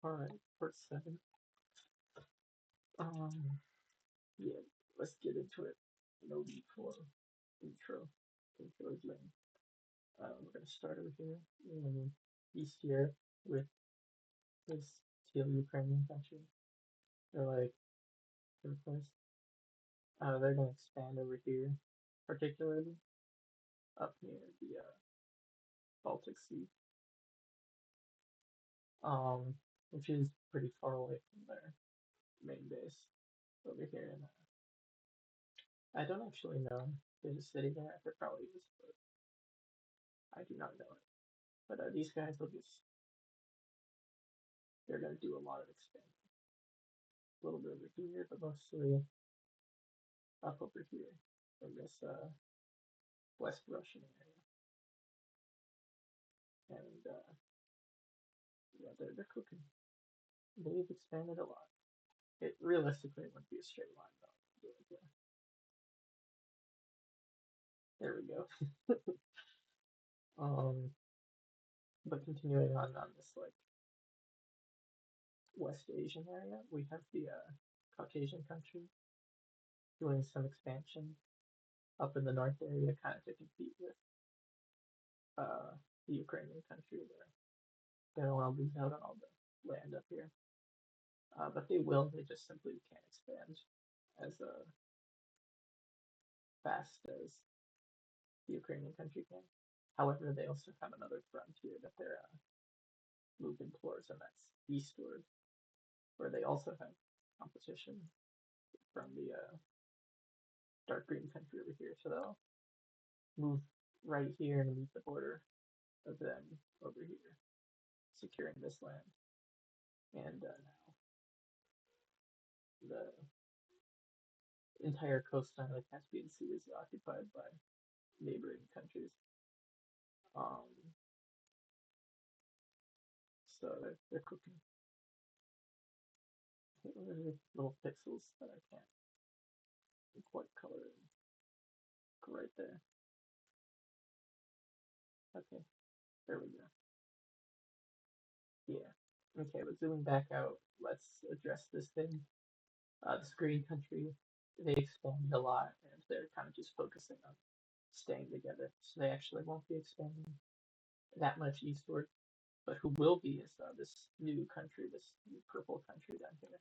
Alright, part 7. Um, yeah, let's get into it. No need for intro. Intro is lame. We're gonna start over here in East Europe with this still Ukrainian country. They're like third place. They're gonna expand over here, particularly up near the Baltic Sea, um, which is pretty far away from their main base over here. And I don't actually know. There's a city there. There probably is, but I do not know it. But these guys will just, they're going to do a lot of expanding. A little bit over here, but mostly up over here in this West Russian area. And yeah, they're cooking. They've expanded a lot. It realistically wouldn't be a straight line though. Yeah, there we go. um, but continuing on this like West Asian area, we have the Caucasian country doing some expansion up in the north area, kind of to compete with uh, the Ukrainian country there. They don't want to lose out on all the land up here. But they will, they just simply can't expand as fast as the Ukrainian country can. However, they also have another frontier that they're moving towards, and that's eastward, where they also have competition from the dark green country over here. So they'll move right here and meet the border of them over here, securing this land. And now the entire coastline of the Caspian Sea is occupied by neighboring countries. Um, so they're cooking. Little pixels that I can't quite color in. Right there. Okay, there we go. Yeah. Okay, but zooming back out, let's address this thing. This green country, they expanded a lot, and they're kind of just focusing on staying together. So they actually won't be expanding that much eastward. But who will be is this new country, this new purple country down here.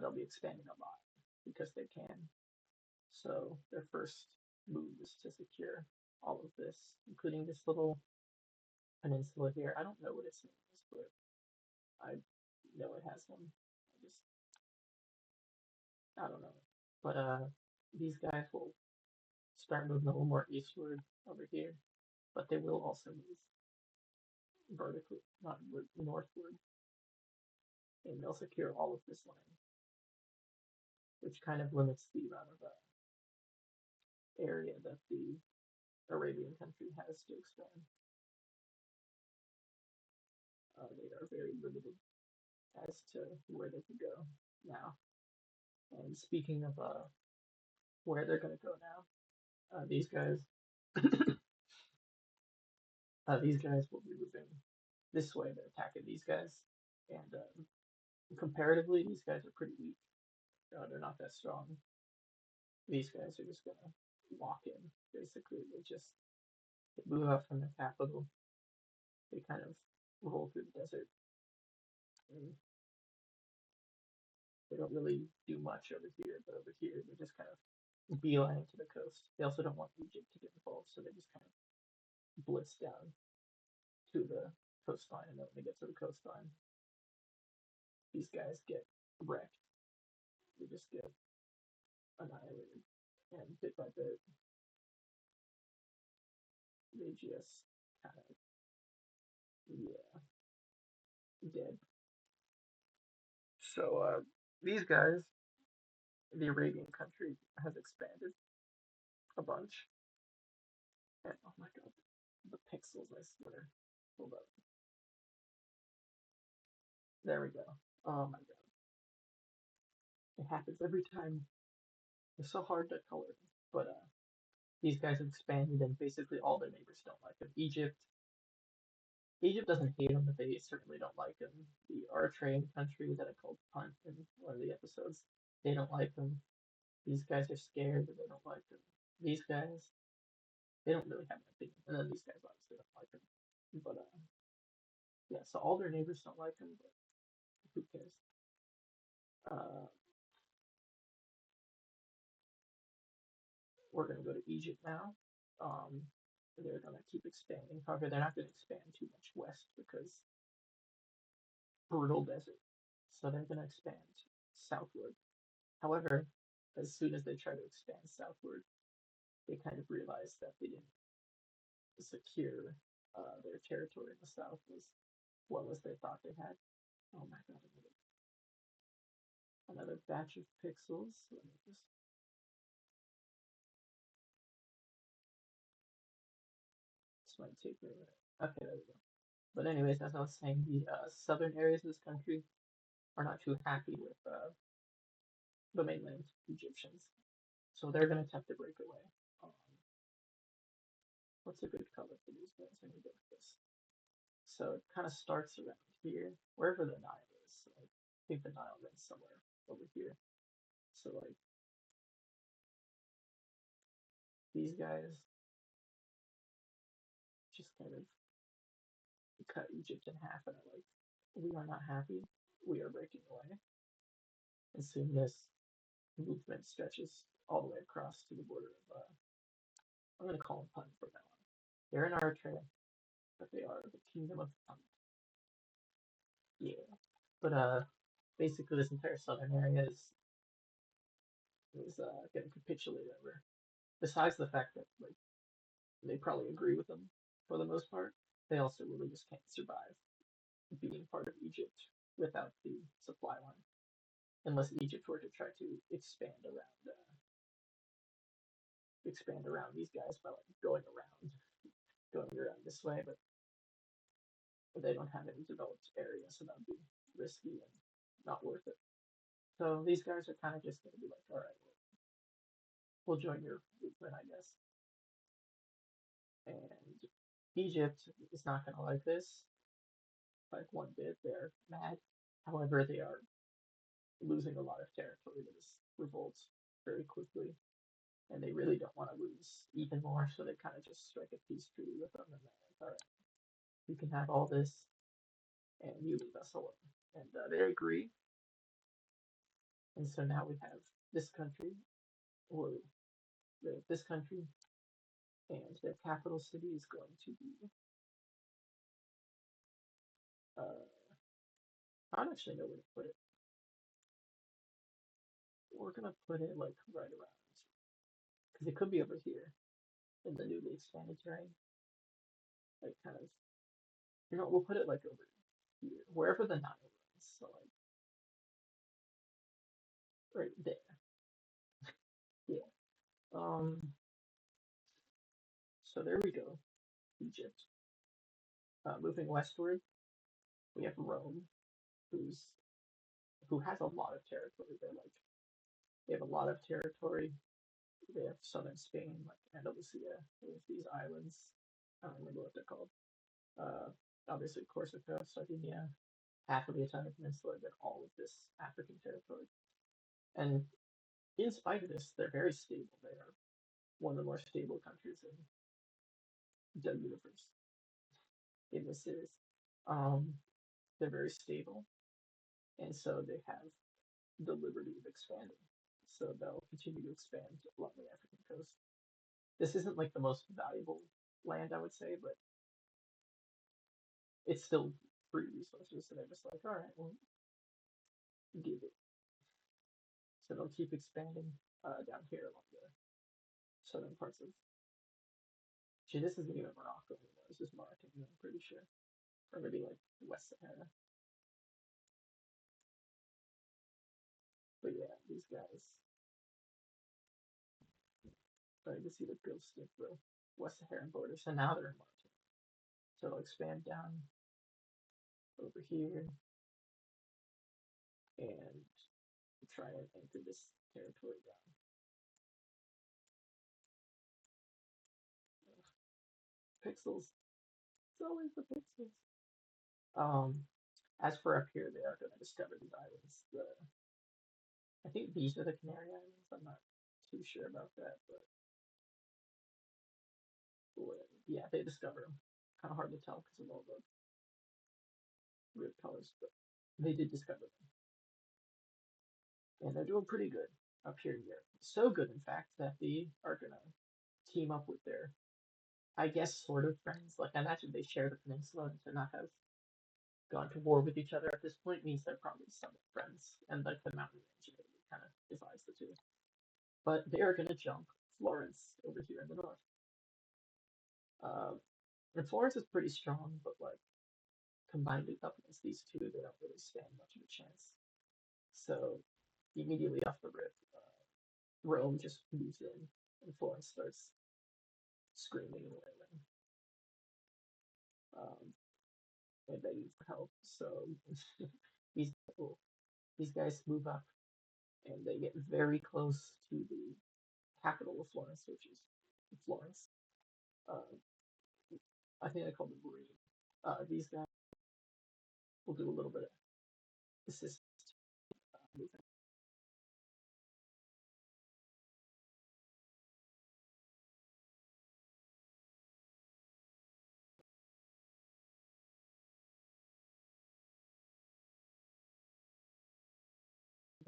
They'll be expanding a lot because they can. So their first move is to secure all of this, including this little peninsula here. I don't know what its name is, but I know it has one. I don't know. But these guys will start moving a little more eastward over here, but they will also move vertically, not northward, and they'll secure all of this land, which kind of limits the amount of area that the Arabian country has to expand. They are very limited as to where they can go now. And speaking of where they're going to go now, these guys will be moving this way. They're attacking these guys, and comparatively, these guys are pretty weak. They're not that strong. These guys are just gonna walk in. Basically, they move out from the capital. They kind of roll through the desert. And they don't really do much over here, but over here they just kind of beeline to the coast. They also don't want Egypt to get involved, so they just kind of blitz down to the coastline, and then when they get to the coastline, these guys get wrecked. They just get annihilated, and bit by bit, they just kind of, yeah, dead. So these guys, the Arabian country has expanded a bunch, and oh my god, the pixels! I swear. Hold up. There we go. Oh my god, it happens every time. It's so hard to color, but these guys have expanded, and basically all their neighbors don't like them. Egypt, Egypt doesn't hate him, but they certainly don't like him. The Eritrean country that I called Punt in one of the episodes, they don't like him. These guys are scared, but they don't like him. These guys, they don't really have an opinion, and then these guys obviously don't like him. But yeah, so all their neighbors don't like him, but who cares? Uh, we're gonna go to Egypt now. Um, they're gonna keep expanding. However, they're not gonna expand too much west because brutal desert. So they're gonna expand southward. However, as soon as they try to expand southward, they kind of realize that they didn't secure their territory in the south as well as they thought they had. Oh my god, another batch of pixels. Let me just. This might take me a minute. Okay, there we go. But anyways, as I was saying, the southern areas of this country are not too happy with the mainland Egyptians, so they're going to attempt to break away. Um, what's a good color for these guys? I'm going to go with this. So it kind of starts around here, wherever the Nile is. So I think the Nile runs somewhere over here. So like these guys just kind of cut Egypt in half, and are like, we are not happy. We are breaking away. And soon this movement stretches all the way across to the border of, I'm going to call them Punt from now on. They're in Eritrea, but they are the Kingdom of Punt. Yeah. But basically this entire southern area is getting capitulated over. Besides the fact that like they probably agree with them for the most part, they also really just can't survive being part of Egypt without the supply line, unless Egypt were to try to expand around these guys by like going around this way, but they don't have any developed area, so that would be risky and not worth it. So these guys are kind of just going to be like, all right, we'll join your movement, I guess. And Egypt is not going to like this, like one bit. They're mad. However, they are losing a lot of territory to this revolt very quickly, and they really don't want to lose even more, so they kind of just strike a peace treaty with them, and they're like, all right, you can have all this, and you leave us alone. And they agree, and so now we have this country, or this country, and their capital city is going to be. I don't actually know where to put it. We're gonna put it like right around, because it could be over here in the newly expanded terrain, like kind of. We'll put it like over here, wherever the Nile runs. So like right there. Yeah. So there we go. Egypt. Moving westward, we have Rome, who's who has a lot of territory. They have a lot of territory. They have southern Spain, like Andalusia, with these islands. I don't remember what they're called. Uh, obviously Corsica, Sardinia, half of the Italian peninsula, then all of this African territory. And in spite of this, they're very stable. They are one of the more stable countries in the universe in this series. Um, they're very stable, and so they have the liberty of expanding. So they'll continue to expand along the African coast. This isn't like the most valuable land, I would say, but it's still free resources. So they're just like, all right, well, give it. So they'll keep expanding down here along the southern parts of. Gee, this isn't even Morocco anymore. This is Mauritania, I'm pretty sure, or maybe like West Sahara. But yeah, these guys. So you can see the ghost of the West Saharan border. So now they're in Mauritania. So they'll expand down over here and try and anchor this territory down. Pixels. It's always the pixels. Um, as for up here, they are going to discover these islands. I think these are the Canary Islands. I'm not too sure about that, but yeah, they discover them. Kind of hard to tell because of all the weird colors, but they did discover them, and they're doing pretty good up here in Europe. So good, in fact, that they are going to team up with their, I guess, sort of friends. Like I imagine they share the peninsula, and to not have gone to war with each other at this point means they're probably somewhat friends, and like the mountain range kind of divides the two. But they are going to jump Florence over here in the north. Uh, and Florence is pretty strong, but like combined up against these two, they don't really stand much of a chance. So immediately off the rip, Rome just moves in, and Florence starts screaming and wailing, and begging for help. So these people, these guys move up, and they get very close to the capital of Florence, which is Florence. Uh, I think I call them Marine. These guys will do a little bit of assist movement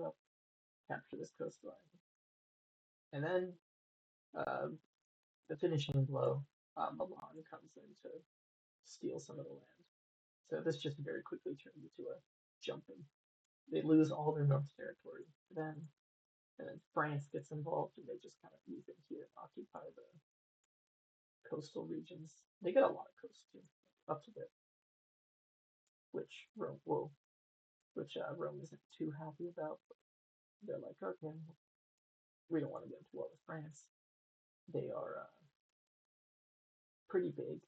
up, capture this coastline, and then uh, the finishing blow. Milan comes in to steal some of the land. So this just very quickly turned into a jumping. They lose all their North territory then, and then France gets involved, and they just kind of move in here and occupy the coastal regions. They get a lot of coast too, up to the which Rome will, which Rome isn't too happy about. But they're like, okay, we don't want to get into war with France. They are pretty big.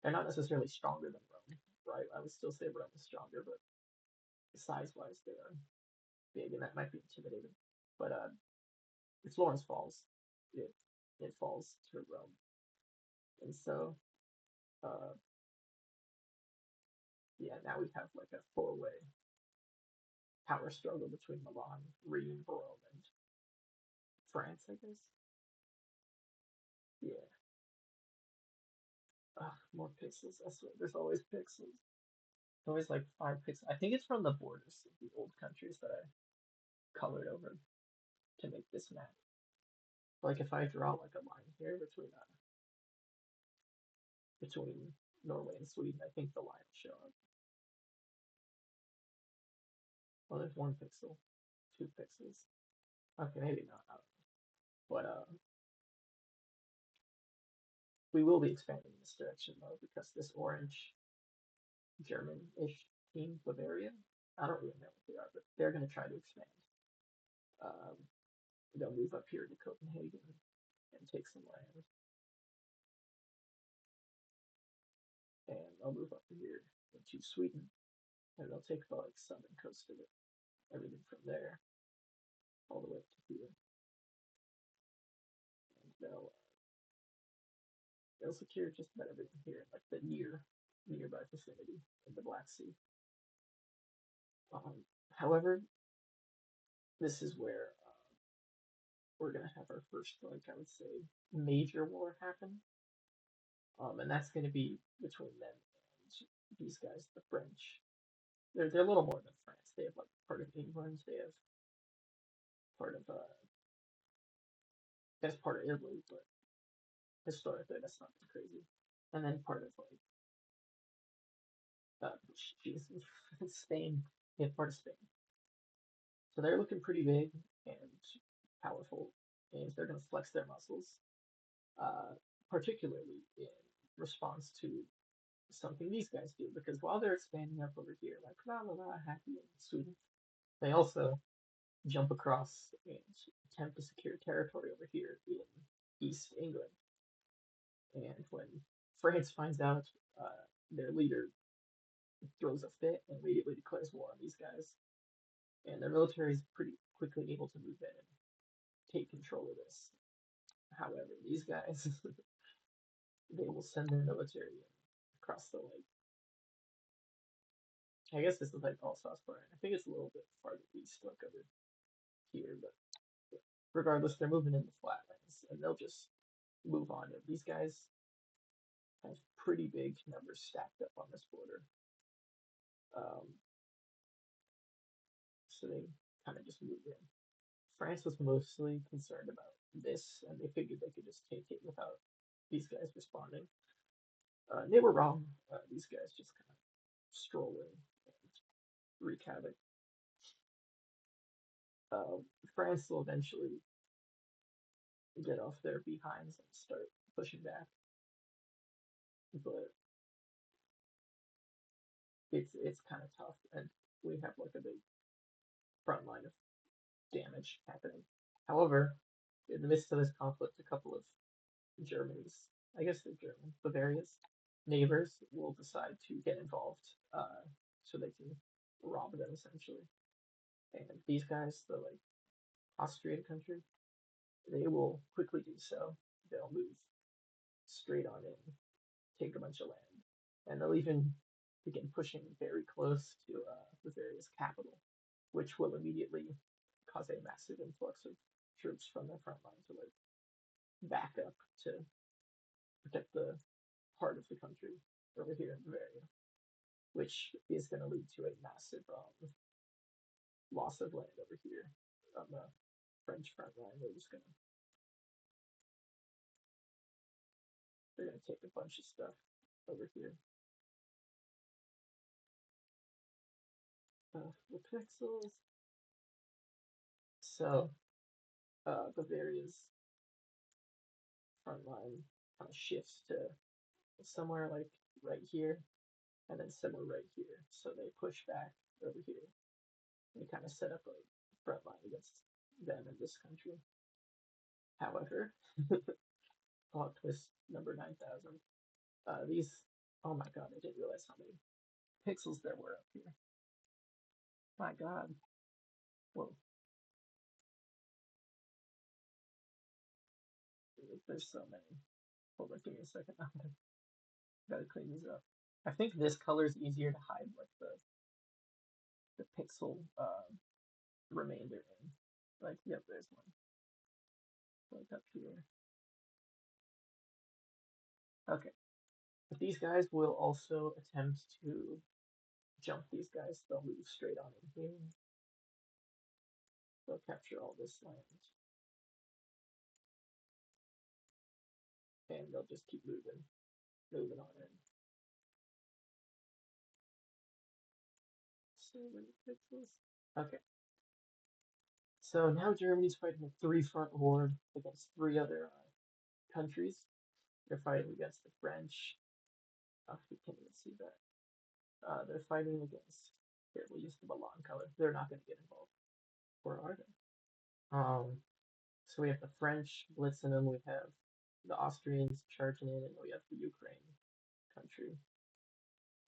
They're not necessarily stronger than Rome, right? I would still say Rome is stronger, but size-wise, they are big, and that might be intimidating. But Florence falls. It it falls to Rome, and so uh, yeah, now we have like a four-way power struggle between Milan, Rome, and France, I guess. Yeah. Ugh, more pixels. I swear, there's always pixels. Always like 5 pixels. I think it's from the borders of the old countries that I colored over to make this map. Like if I draw like a line here between Norway and Sweden, I think the line will show up. Well, there's 1 pixel, 2 pixels. Okay, maybe not. I don't know. But we will be expanding in this direction though, because this orange German-ish team, Bavaria, I don't really know what they are, but they're going to try to expand. Um, they'll move up here to Copenhagen and take some land, and they'll move up here into Sweden, and they'll take the like southern coast of it, everything from there all the way up to here, and they'll secure just about everything here, like the nearby vicinity in the Black Sea. However, this is where we're gonna have our first, like I would say, major war happen. And that's gonna be between them and these guys, the French. They're a little more than France. They have like part of England. They have part of that's part of Italy, but historically that's not too crazy. And then part of like Jesus, Spain. They have part of Spain. So they're looking pretty big and powerful, and they're gonna flex their muscles, uh, particularly in response to something these guys do. Because while they're expanding up over here, like la la la, happy in Sweden, they also jump across and attempt to secure territory over here in East England. And when France finds out, their leader throws a fit and immediately declares war on these guys. And their military is pretty quickly able to move in and take control of this. However, these guys, they will send their military across the lake I guess this is like Alsace Lorraine. I think it's a little bit farther east, like over here, but regardless, they're moving in the flatlands, and they'll just move on. These guys have pretty big numbers stacked up on this border, um, so they kind of just moved in. France was mostly concerned about this, and they figured they could just take it without these guys responding. They were wrong. These guys just kind of stroll in and wreak havoc. Uh, France will eventually get off their behinds and start pushing back, but it's kind of tough, and we have like a big front line of damage happening. However, in the midst of this conflict, a couple of Germany's, I guess they're German, Bavaria's neighbors will decide to get involved, so they can rob them essentially. And these guys, the like Austrian country, they will quickly do so. They'll move straight on in, take a bunch of land, and they'll even begin pushing very close to Bavaria's capital, which will immediately cause a massive influx of troops from their front line to like back up to protect the heart of the country over here in Bavaria, which is going to lead to a massive loss of land over here on the French front line. They're gonna take a bunch of stuff over here. The pixels. So Bavaria's front line kind of shifts to somewhere like right here, and then somewhere right here. So they push back over here and kind of set up a front line against them in this country. However, plot twist number 9,000. These, oh my god, I didn't realize how many pixels there were up here. My god. Whoa. There's so many. Hold on, give me a second. Gotta clean these up. I think this color is easier to hide like the pixel remainder in. Like, yep, there's one. Like up here. Okay. But these guys will also attempt to jump these guys. They'll move straight on in here. They'll capture all this land. And they'll just keep moving on in. So many pixels. Okay. So now Germany's fighting a three-front war against three other countries. They're fighting against the French. Oh, you can't even see that. They're fighting against. Here, we'll use the Milan color. They're not going to get involved. Or are they? So we have the French blitzing them. We have the Austrians charging in, and we have the Ukraine country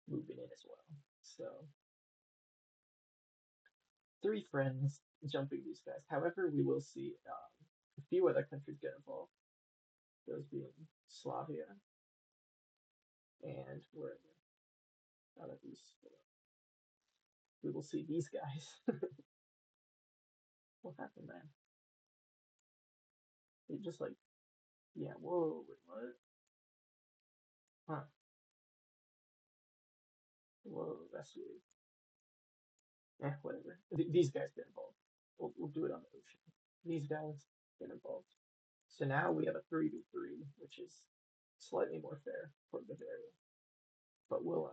moving in as well. So three friends jumping these guys. However, we will see a few other countries get involved. Those being Slavia and where out of these, we will see these guys. What happened, man? They just like, yeah, whoa, wait, what? Huh, whoa, that's weird. Whatever. These guys get involved. We'll do it on the ocean. These guys get involved. So now we have a 3v3, which is slightly more fair for Bavaria. But we'll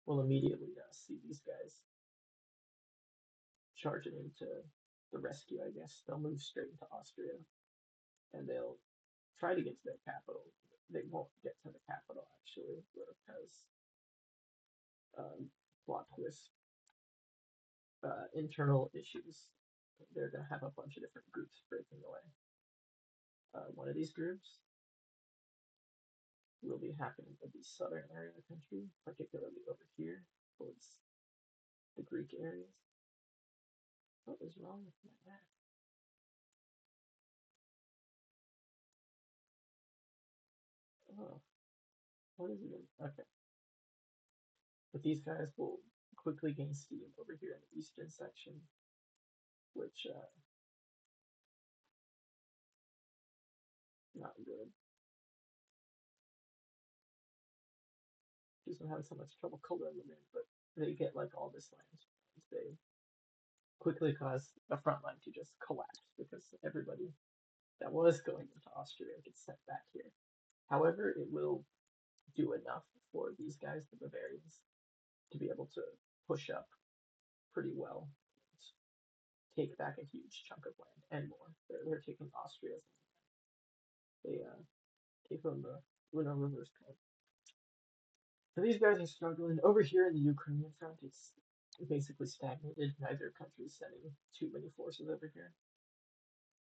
we'll immediately see these guys charging into the rescue, I guess. They'll move straight into Austria and they'll try to get to their capital. They won't get to the capital actually, because plot twist, internal issues. They're gonna have a bunch of different groups breaking away. One of these groups will be happening in the southern area of the country, particularly over here towards the Greek areas. What is wrong with my map? Oh, what is it? Okay, but these guys will quickly gain steam over here in the eastern section, which not good. Because I'm having so much trouble coloring them in, but they get like all this land. They quickly cause the front line to just collapse because everybody that was going into Austria gets sent back here. However, it will do enough for these guys, the Bavarians, to be able to push up pretty well and take back a huge chunk of land and more. They're taking Austria's land. They take on the Uno River's coast. So these guys are struggling. Over here in the Ukrainian front, it's basically stagnated. Neither country is sending too many forces over here.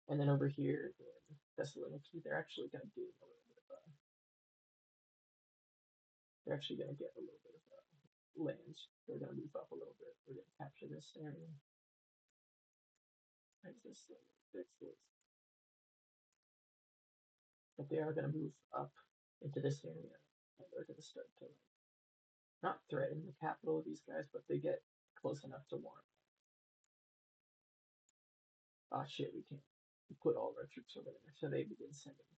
And then over here in Thessaloniki, they're actually going to gain a little bit of they're actually going to get a little bit of land. They're going to move up a little bit. We're going to capture this area. Where's this? Fix this. But they are going to move up into this area, and they're going to start to not threaten the capital of these guys, but they get close enough to warn. Ah, shit, we can't put all of our troops over there. So they begin sending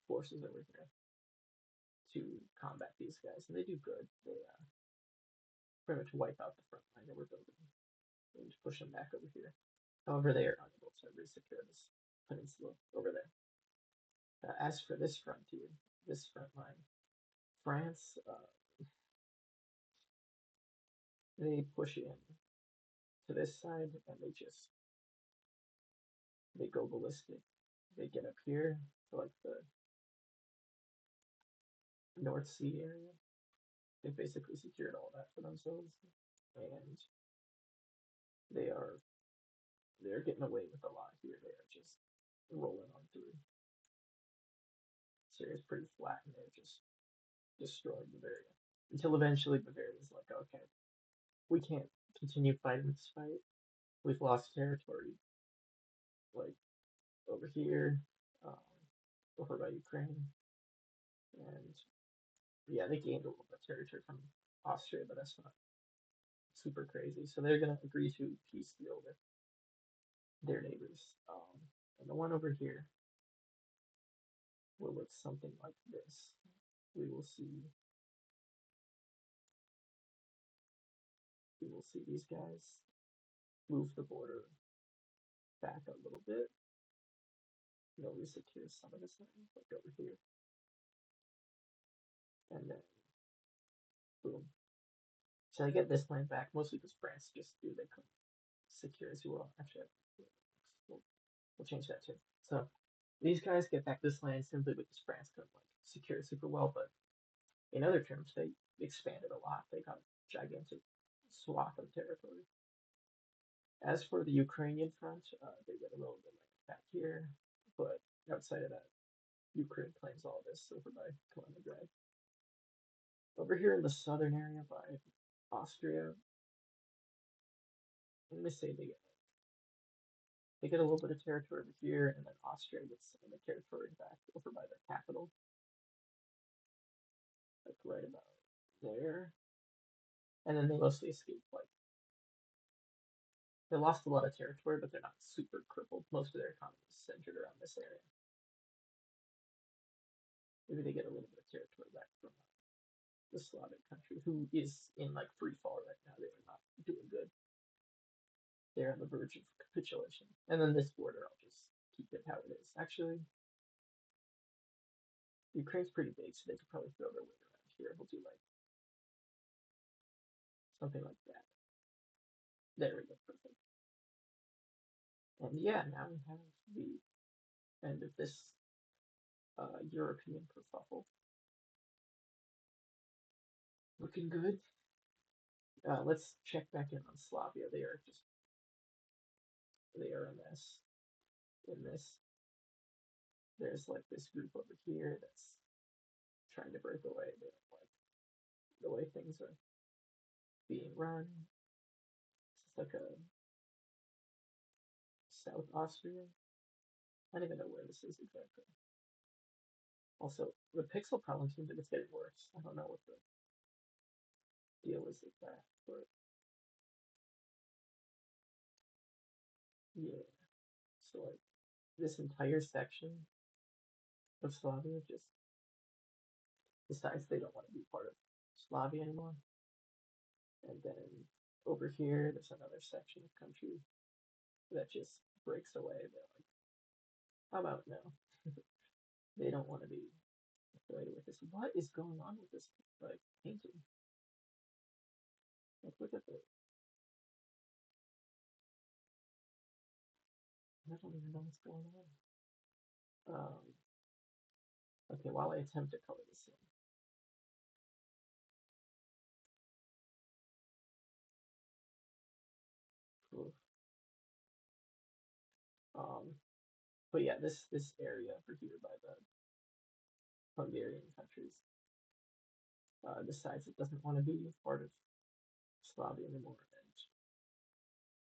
forces over here to combat these guys, and they do good. They pretty much wipe out the front line that we're building and push them back over here. However, they are unable to resecure this peninsula over there. As for this frontier, this front line, France, they push in to this side and they go ballistic. They get up here to like the North Sea area. They basically secured all that for themselves, and they're getting away with a lot here. They are just rolling on through. Syria's pretty flat, and they're just destroying Bavaria until eventually Bavaria's like, okay, we can't continue fighting this fight. We've lost territory, like over here, um, over by Ukraine, and yeah, they gained a little bit of territory from Austria, but that's not super crazy. So they're gonna agree to peace deal with their neighbors. And the one over here will look something like this. We will see these guys move the border back a little bit. They'll resecure some of this land, like over here, and then boom. So I get this land back mostly because France just do they couldn't secure as well. Actually, we'll change that too. So these guys get back this land simply because France couldn't like secure it super well, but in other terms, they expanded a lot. They got a gigantic swath of territory. As for the Ukrainian front, they get a little bit like back here, but outside of that, Ukraine claims all this over by Kaliningrad. Over here in the southern area by Austria, let me say they get a little bit of territory over here, and then Austria gets some of the territory back over by the capital, like right about there. And then they mostly escape. Like they lost a lot of territory, but they're not super crippled. Most of their economy is centered around this area. Maybe they get a little bit of territory back from the Slavic country, who is in like free fall right now. They are not doing good. They're on the verge of capitulation. And then this border, I'll just keep it how it is. Actually, Ukraine's pretty big, so they could probably throw their weight around here. We'll do like something like that. There we go, perfect. And yeah, now we have the end of this European kerfuffle. Looking good. Let's check back in on Slavia. They are a mess in this. There's like this group over here that's trying to break away. They don't like the way things are being run. It's like a South Austria. I don't even know where this is exactly. Also, the pixel problem seems like it's getting worse. I don't know what the deal is with that, but yeah. So like this entire section of Slavia just decides they don't want to be part of Slavia anymore. And then over here, there's another section of country that just breaks away. They're like, how about no? They don't want to be affiliated with this. What is going on with this like painting? Like, look at the. I don't even know what's going on. Okay, while I attempt to color this in. Oof. Um, but yeah, this area over here by the Hungarian countries decides it doesn't want to be part of Slavia anymore, and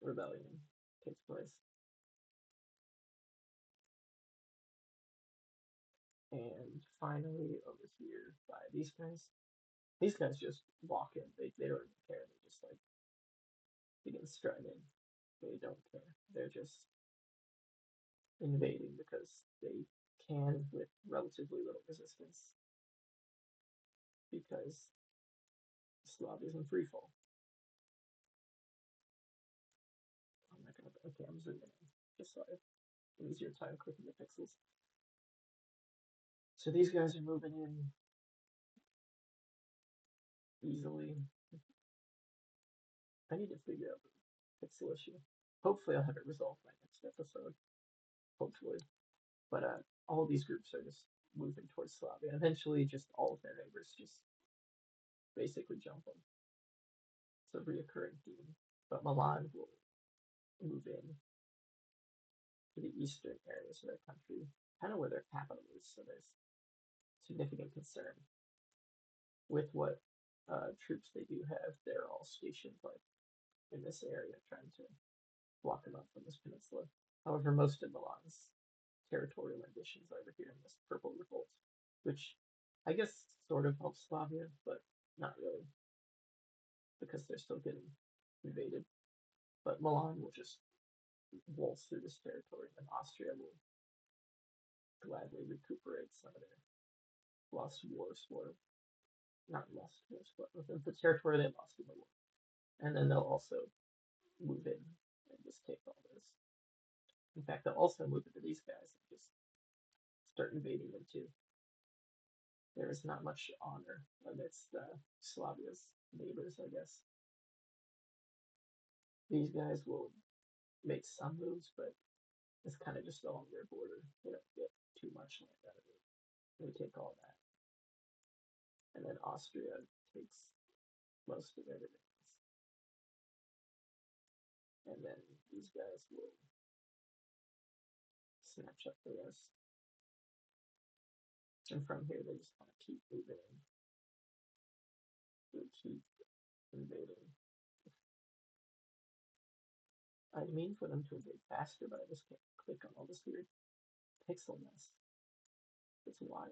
rebellion takes place. And finally, over here by these guys just walk in. They don't even care. They just like begin striding. They don't care. They're just invading because they can with relatively little resistance because Slavia's in free fall. I'm not gonna. Okay, I'm zooming in just so I have an easier time clicking the pixels. So these guys are moving in easily. I need to figure out the pixel issue. Hopefully, I'll have it resolved by next episode. Hopefully, but all these groups are just moving towards Slavia. And eventually, just all of their neighbors just basically jump them. It's a reoccurring theme. But Milan will move in to the eastern areas of their country, kind of where their capital is. So there's significant concern with what troops they do have. They're all stationed like in this area, trying to block them up from this peninsula. However, most of Milan's territorial ambitions are over here in this purple revolt, which I guess sort of helps Slavia, but not really, because they're still getting invaded. But Milan will just waltz through this territory, and Austria will gladly recuperate some of their lost war spoil. Not lost war spoil, the territory they lost in the war. And then they'll also move in and just take all this. In fact, they'll also move into these guys and just start invading them too. There is not much honor amidst Slavia's neighbors, I guess. These guys will make some moves, but it's kind of just along their border. They don't get too much land out of it. They take all that. And then Austria takes most of everything else. And then these guys will snatch up the rest. And from here, they just kind of keep moving in. They keep invading. I mean for them to invade faster, but I just can't click on all this weird pixel mess. It's wild.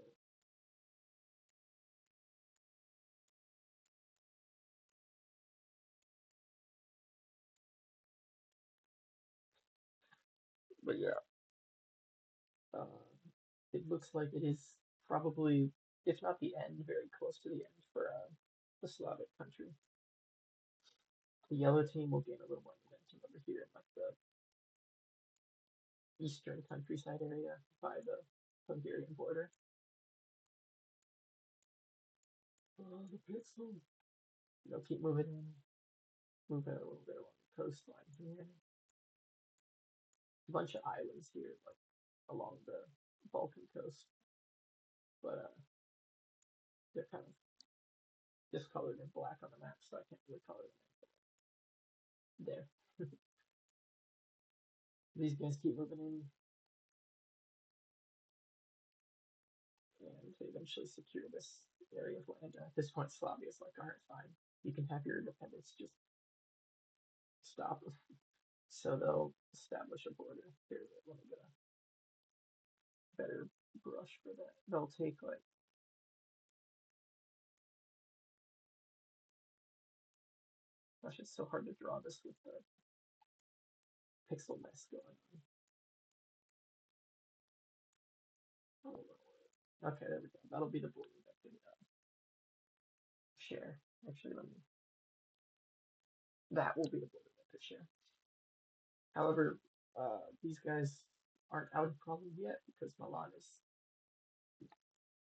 But yeah, uh, it looks like it is probably, if not the end, very close to the end for the Slavic country. The yellow team will gain a little more momentum over here in like the eastern countryside area by the Hungarian border. The pixel. They'll keep moving in, moving a little bit along the coastline here. A bunch of islands here, like along the Balkan coast, but they're kind of discolored in black on the map, so I can't really color them in. There. These guys keep moving in, and to eventually secure this area of land. At this point, Slavia is like, all right, fine, you can have your independence, just stop. So they'll establish a border. Here, let me get a better brush for that. They'll take like, gosh, it's so hard to draw this with the pixel mess going on. Oh, okay, there we go. That'll be the blue that they share. Actually, let me. That will be the blue that they share. However, these guys aren't out of problem yet because Milan is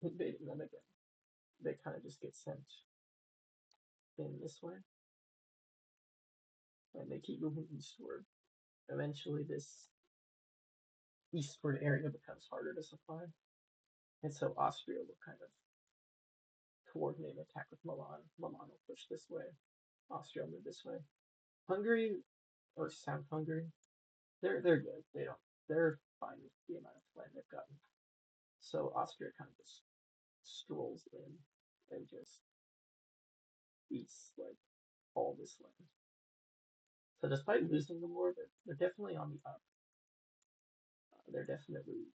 invading them again. They kind of just get sent in this way, and they keep moving eastward. Eventually, this eastward area becomes harder to supply, and so Austria will kind of coordinate an attack with Milan. Milan will push this way. Austria will move this way. Hungary or South Hungary, they're good. They're fine with the amount of land they've gotten. So Austria kind of just strolls in and just eats like all this land. So despite losing the war, they're definitely on the up. They're definitely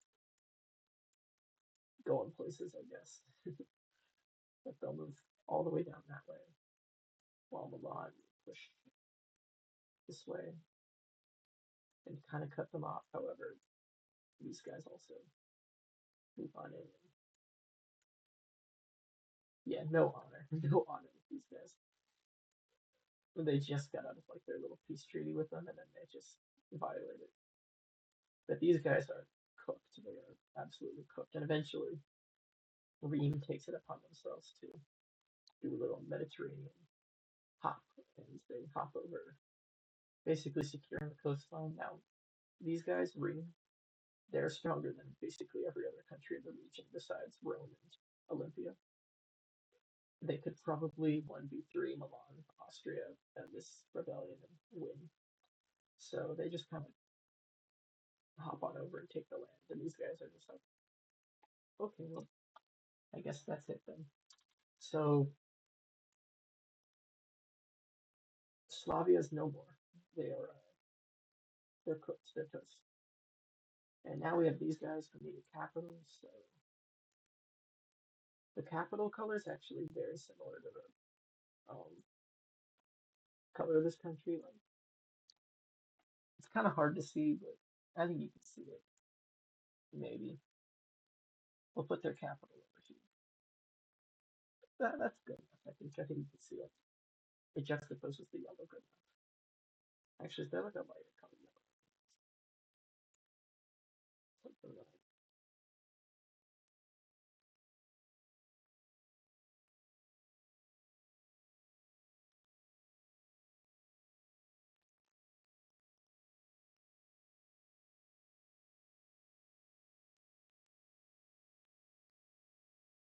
going places, I guess. But they'll move all the way down that way, while Milan push this way and kind of cut them off. However, these guys also move on in. Yeah, no honor, no honor with these guys. They just got out of like their little peace treaty with them, and then they just violate it. But these guys are cooked. They are absolutely cooked, and eventually, Rheims takes it upon themselves to do a little Mediterranean hop, and they hop over, basically securing the coastline. Now, these guys, Rheims, they're stronger than basically every other country in the region besides Rome and Olympia. They could probably 1v3 Milan, Austria, and this rebellion and win. So they just kind of hop on over and take the land, and these guys are just like, okay, well, I guess that's it then. So Slavia's no more. They are they're cooked, they're toast. And now we have these guys who need a capital. So the capital color is actually very similar to the color of this country. Like it's kind of hard to see, but I think you can see it. Maybe we'll put their capital over here. That's good enough. I think you can see it. It juxtaposes the yellow good enough. Actually, is there like a lighter color yellow? Something like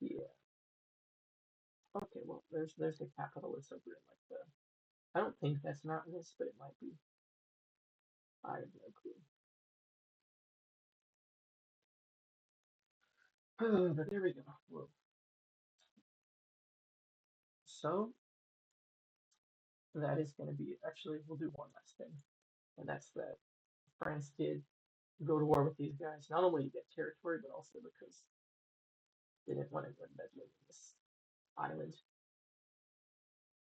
yeah. Okay, well there's the capital. It's over in like the. I don't think that's mountainous, but it might be. I have no clue. But there we go. Whoa. So that is going to be actually we'll do one last thing, and that's that France did go to war with these guys not only to get territory but also because they didn't want anyone meddling in this island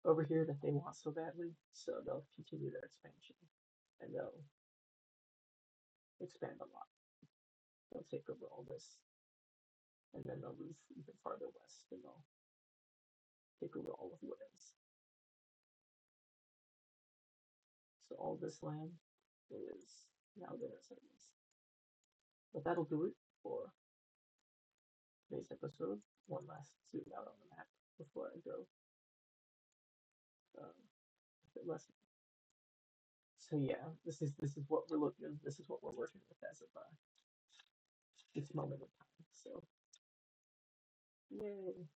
over here that they want so badly. So they'll continue their expansion and they'll expand a lot. They'll take over all this and then they'll move even farther west and they'll take over all of Wales. So all this land is now theirs, I guess. But that'll do it for today's episode. One last zoom out on the map before I go. Um, a bit less. So yeah, this is what we're looking. This is what we're working with as of this moment in time. So yay.